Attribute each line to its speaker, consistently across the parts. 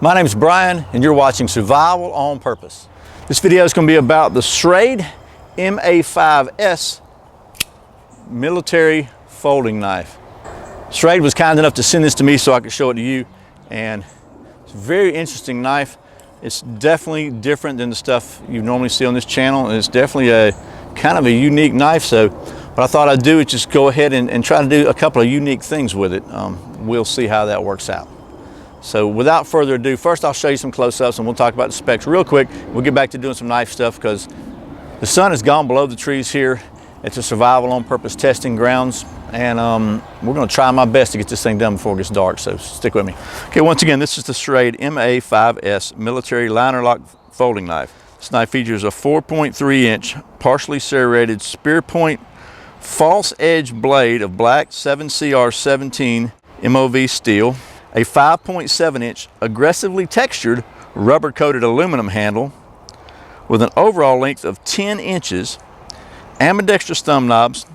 Speaker 1: My name is Brian and you're watching Survival on Purpose. This video is going to be about the Schrade MA5S military folding knife. Schrade was kind enough to send this to me so I could show it to you, and it's a very interesting knife. It's definitely different than the stuff you normally see on this channel, and it's definitely a kind of a unique knife. So what I thought I'd do is just go ahead and try to do a couple of unique things with it. We'll see how that works out. So without further ado, first I'll show you some close-ups and we'll talk about the specs real quick. We'll get back to doing some knife stuff because the sun has gone below the trees here at the Survival on Purpose testing grounds, and we're going to try my best to get this thing done before it gets dark, so stick with me. Okay, once again, this is the Schrade MA5S military liner lock folding knife. This knife features a 4.3-inch partially serrated spear point false edge blade of black 7CR17 MOV steel, a 5.7-inch aggressively textured rubber-coated aluminum handle with an overall length of 10 inches, ambidextrous thumb knobs,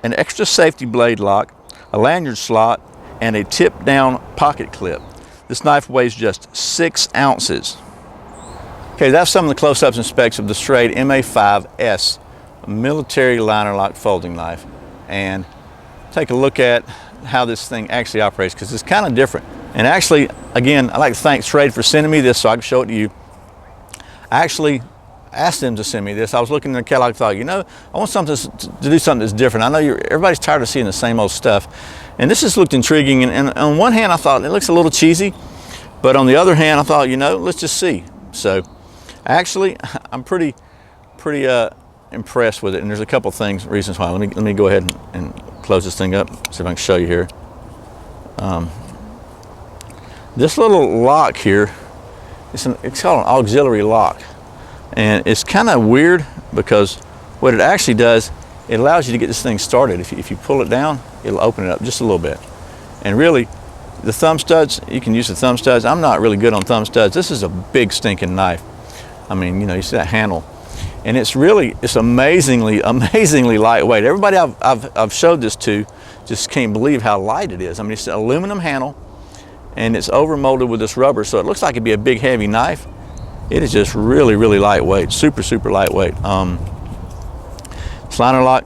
Speaker 1: an extra safety blade lock, a lanyard slot, and a tip-down pocket clip. This knife weighs just 6 ounces. Okay, that's some of the close-ups and specs of the Schrade MA5S military liner lock folding knife, and take a look at how this thing actually operates, because it's kind of different. And actually, again, I'd like to thank Schrade for sending me this so I can show it to you. I actually asked them to send me this. I was looking in the catalog and thought, you know, I want something to do something that's different. I know everybody's tired of seeing the same old stuff, and this just looked intriguing. And on one hand, I thought it looks a little cheesy, but on the other hand, I thought, you know, let's just see. So actually, I'm pretty impressed with it, and there's a couple things, reasons why. Let me go ahead and close this thing up, see if I can show you here. This little lock here, it's called an auxiliary lock, and it's kind of weird because what it actually does, it allows you to get this thing started. If you pull it down, it'll open it up just a little bit. And really, the thumb studs, you can use the thumb studs. I'm not really good on thumb studs. This is a big stinking knife. I mean, you know, you see that handle, and it's amazingly lightweight. Everybody I've showed this to just can't believe how light it is. I mean, it's an aluminum handle, and it's over molded with this rubber, so it looks like it'd be a big heavy knife. It is just really lightweight, super lightweight. This liner lock,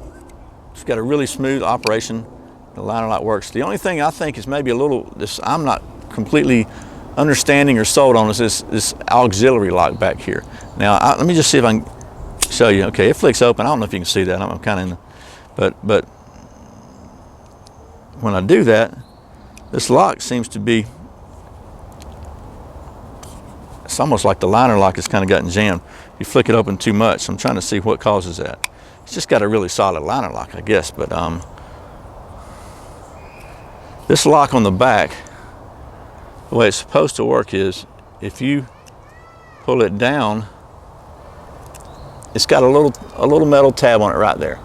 Speaker 1: it's got a really smooth operation. The liner lock works. The only thing I think is maybe a little, I'm not completely understanding or sold on, is this auxiliary lock back here. Now, let me just see if I can show you. Okay, it flicks open. I don't know if you can see that. I'm kind of in the, but when I do that, this lock seems to be, it's almost like the liner lock has kind of gotten jammed. You flick it open too much. I'm trying to see what causes that. It's just got a really solid liner lock, I guess, but this lock on the back, the way it's supposed to work is, if you pull it down, it's got a little metal tab on it right there.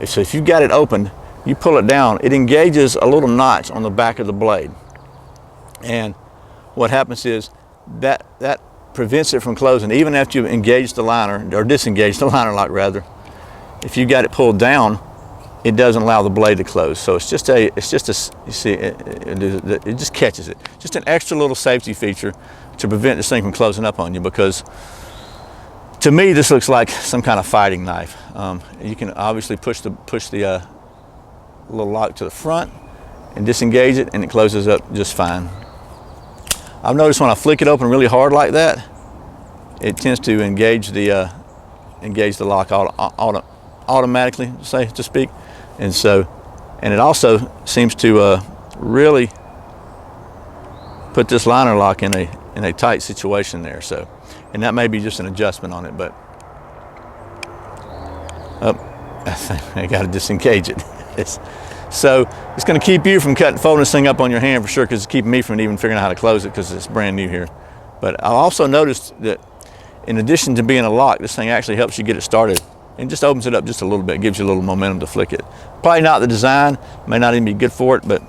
Speaker 1: So if you've got it open, you pull it down, it engages a little notch on the back of the blade. And what happens is that prevents it from closing. Even after you've engaged the liner, or disengaged the liner lock rather, if you got it pulled down, it doesn't allow the blade to close. So it's just a, you see, it just catches it. Just an extra little safety feature to prevent this thing from closing up on you, because to me this looks like some kind of fighting knife. You can obviously push the little lock to the front and disengage it, and it closes up just fine. I've noticed when I flick it open really hard like that, it tends to engage the lock automatically, so to speak, and it also seems to really put this liner lock in a tight situation there. So, and that may be just an adjustment on it, but I got to disengage it. So it's going to keep you from folding this thing up on your hand for sure, because it's keeping me from even figuring out how to close it, because it's brand new here. But I also noticed that in addition to being a lock, this thing actually helps you get it started, and just opens it up just a little bit, gives you a little momentum to flick it. Probably not the design, may not even be good for it, but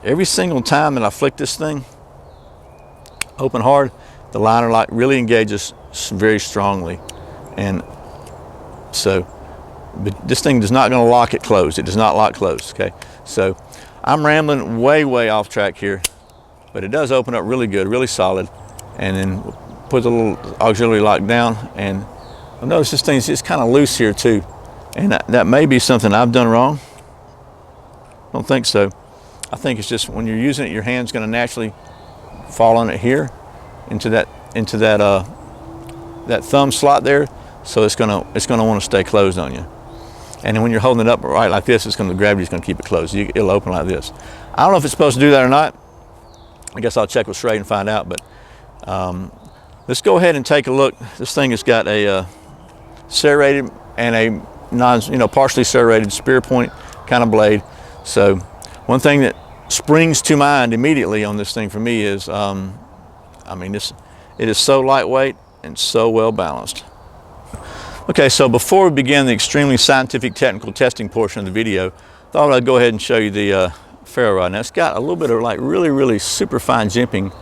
Speaker 1: every single time that I flick this thing open hard, the liner lock really engages very strongly. And so, but this thing is not going to lock it closed. It does not lock closed, okay? So I'm rambling way off track here. but it does open up really good, really solid. And then put the little auxiliary lock down, and I've noticed this thing's just kind of loose here too. And that may be something I've done wrong. Don't think so. I think it's just when you're using it, your hand's going to naturally fall on it here into that that thumb slot there. So it's gonna want to stay closed on you. And then when you're holding it up right like this, the gravity's going to keep it closed. It'll open like this. I don't know if it's supposed to do that or not. I guess I'll check with Schrade and find out. But let's go ahead and take a look. This thing has got a serrated and a partially serrated spear point kind of blade. So one thing that springs to mind immediately on this thing for me is, it is so lightweight and so well balanced. Okay, so before we begin the extremely scientific technical testing portion of the video, I thought I'd go ahead and show you the ferro rod. Now it's got a little bit of like really super fine jimping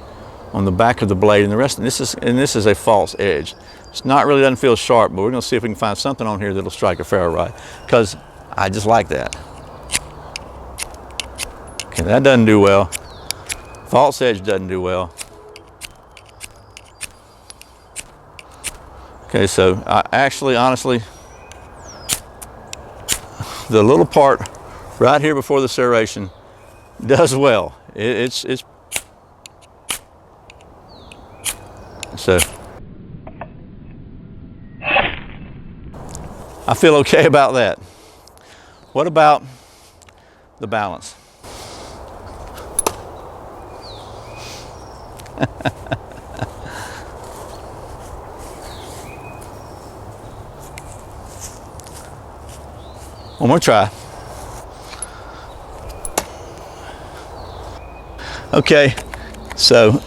Speaker 1: on the back of the blade, and this is a false edge. It's not really, doesn't feel sharp, but we're going to see if we can find something on here that'll strike a ferro rod, because I just like that. Okay, that doesn't do well. False edge doesn't do well. Okay, so honestly, the little part right here before the serration does well. So I feel okay about that. What about the balance? One more try. Okay, so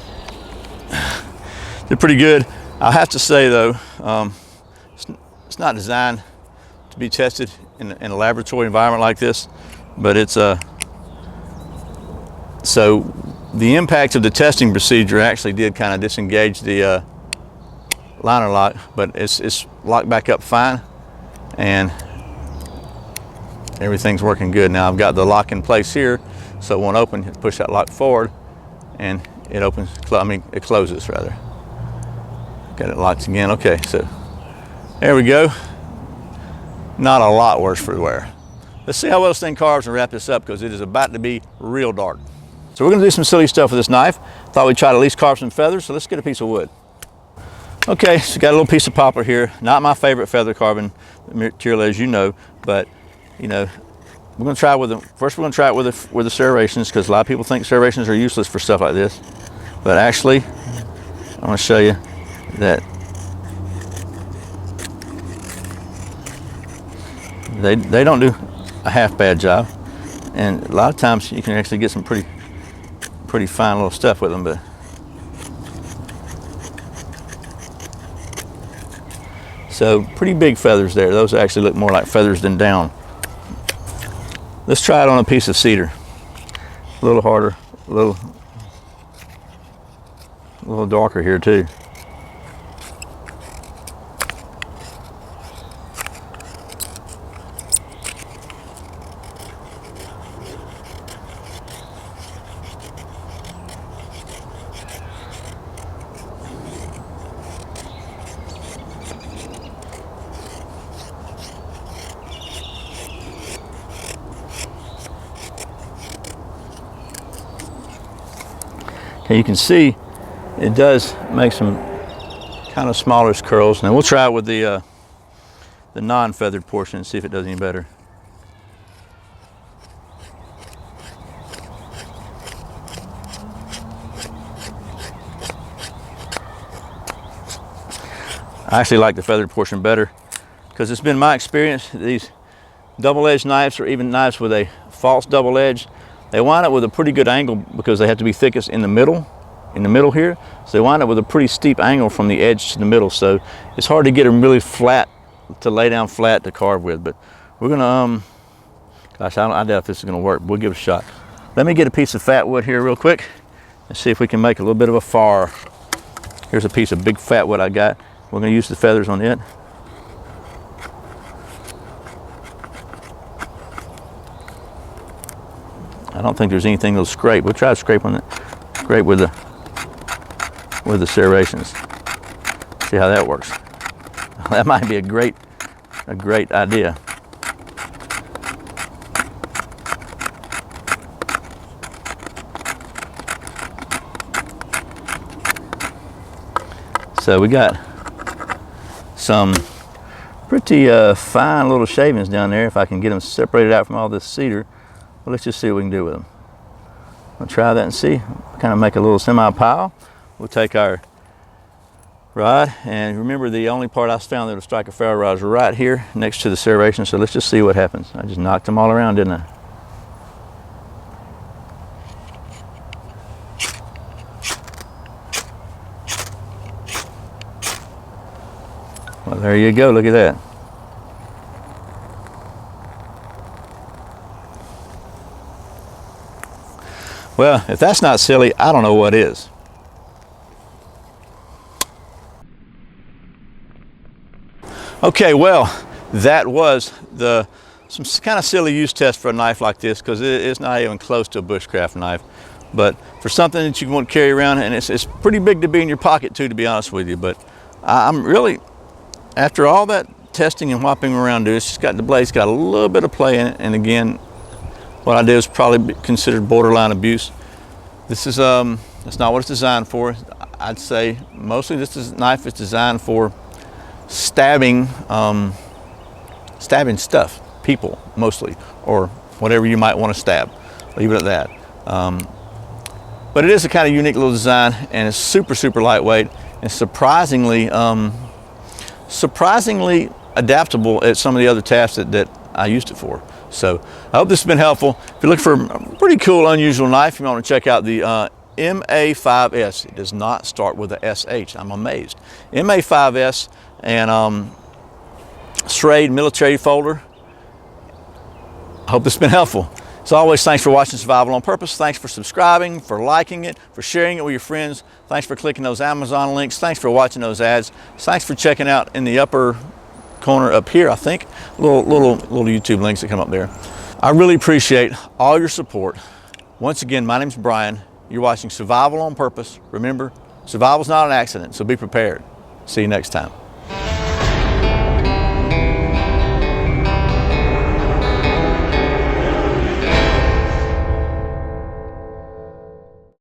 Speaker 1: they're pretty good. I have to say though, it's not designed to be tested in a laboratory environment like this, but it's so the impact of the testing procedure actually did kind of disengage the liner lock, but it's locked back up fine, and everything's working good. Now I've got the lock in place here, so it won't open. Push that lock forward, and it opens. It closes rather. Got it locked again. Okay, so there we go. Not a lot worse for wear. Let's see how well this thing carves and wrap this up, because it is about to be real dark. So we're going to do some silly stuff with this knife. Thought we'd try to at least carve some feathers. So let's get a piece of wood. Okay, so got a little piece of poplar here. Not my favorite feather carving material, as you know, but we're going to try with them. First, we're going to try it with the serrations, because a lot of people think serrations are useless for stuff like this. But actually, I'm going to show you that they don't do a half bad job, and a lot of times you can actually get some pretty fine little stuff with them. But so pretty big feathers there. Those actually look more like feathers than down. Let's try it on a piece of cedar. A little harder, a little darker here too. Okay, you can see it does make some kind of smallish curls. Now we'll try it with the non-feathered portion and see if it does any better. I actually like the feathered portion better, because it's been my experience that these double-edged knives, or even knives with a false double edge, they wind up with a pretty good angle, because they have to be thickest in the middle here. So they wind up with a pretty steep angle from the edge to the middle. So it's hard to get them really flat, to lay down flat to carve with. But we're gonna, gosh, I doubt if this is gonna work. We'll give it a shot. Let me get a piece of fat wood here real quick and see if we can make a little bit of a far. Here's a piece of big fat wood I got. We're gonna use the feathers on it. I don't think there's anything that'll scrape. We'll try to scrape on it. great with the serrations. See how that works. That might be a great idea. So we got some pretty fine little shavings down there. If I can get them separated out from all this cedar, well, let's just see what we can do with them. We'll try that and see. Kind of make a little semi pile. We'll take our rod, and remember, the only part I found that will strike a ferro rod is right here next to the serration. So let's just see what happens. I just knocked them all around, didn't I? Well, there you go. Look at that. Well, if that's not silly, I don't know what is. Okay, well, that was some kind of silly use test for a knife like this, because it's not even close to a bushcraft knife. But for something that you want to carry around, and it's pretty big to be in your pocket too, to be honest with you. But I'm really, after all that testing and whopping around, it's just got the blade's got a little bit of play in it. And again, what I did is probably considered borderline abuse. This is that's not what it's designed for. I'd say mostly knife is designed for stabbing stuff, people mostly, or whatever you might want to stab. Leave it at that. But it is a kind of unique little design, and it's super lightweight and surprisingly adaptable at some of the other tasks that I used it for. So I hope this has been helpful. If you're looking for a pretty cool, unusual knife, you want to check out the MA5S. It does not start with a SH. I'm amazed. MA5S and Schrade military folder. I hope this has been helpful. As always, thanks for watching Survival on Purpose. Thanks for subscribing, for liking it, for sharing it with your friends. Thanks for clicking those Amazon links. Thanks for watching those ads. Thanks for checking out in the upper corner up here, I think, little YouTube links that come up there. I really appreciate all your support. Once again, my name's Brian. You're watching Survival on Purpose. Remember, survival's not an accident, so be prepared. See you next time.